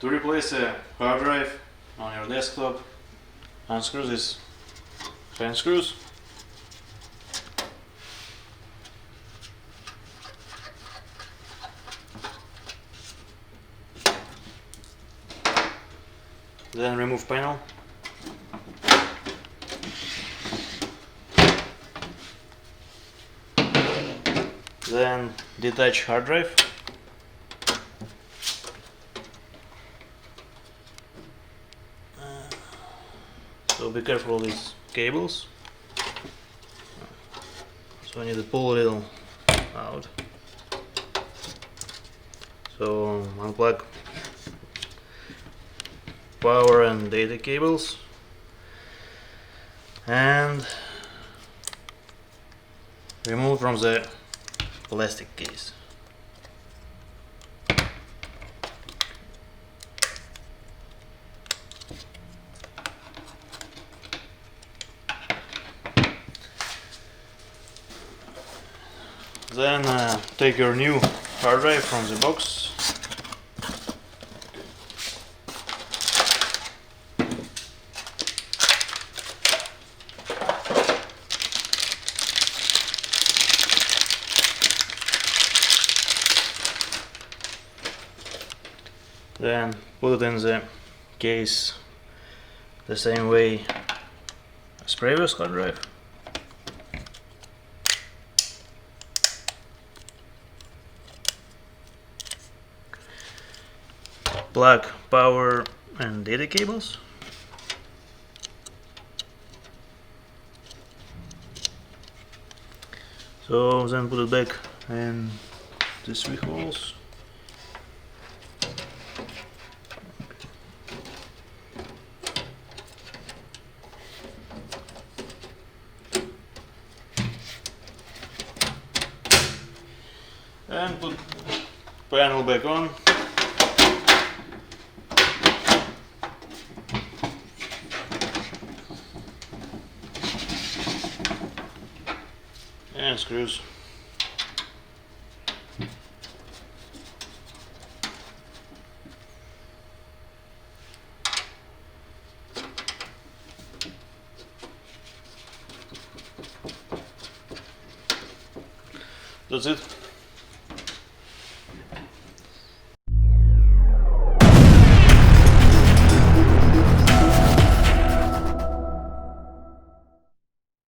To replace a hard drive on your desktop, unscrew these hand screws. Then remove panel. Then detach hard drive. So be careful with these cables. So I need to pull a little out. So unplug power and data cables and remove from the plastic case. Then take your new hard drive from the box. Then put it in the case the same way as previous hard drive. Plug power and data cables. So then put it back in these three holes. And put panel back on. And screws. That's it.